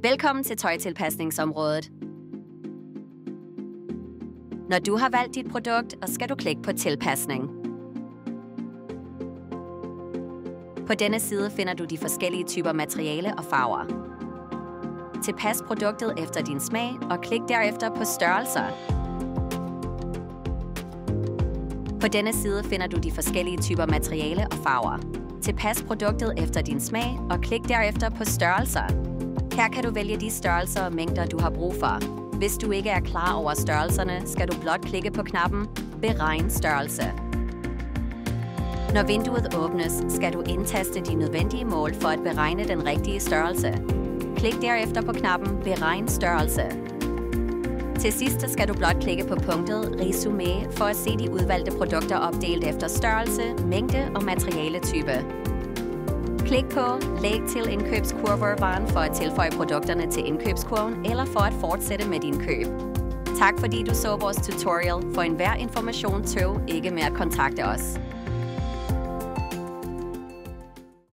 Velkommen til tøjtilpasningsområdet. Når du har valgt dit produkt, skal du klikke på tilpasning. På denne side finder du de forskellige typer materiale og farver. Tilpas produktet efter din smag og klik derefter på størrelser. På denne side finder du de forskellige typer materiale og farver. Tilpas produktet efter din smag og klik derefter på størrelser. Her kan du vælge de størrelser og mængder, du har brug for. Hvis du ikke er klar over størrelserne, skal du blot klikke på knappen Beregn størrelse. Når vinduet åbnes, skal du indtaste de nødvendige mål for at beregne den rigtige størrelse. Klik derefter på knappen Beregn størrelse. Til sidst skal du blot klikke på punktet Resumé for at se de udvalgte produkter opdelt efter størrelse, mængde og materialetype. Klik på Læg til indkøbskurvebaren for at tilføje produkterne til indkøbskurven eller for at fortsætte med din køb. Tak fordi du så vores tutorial. For enhver information tøv ikke med at kontakte os.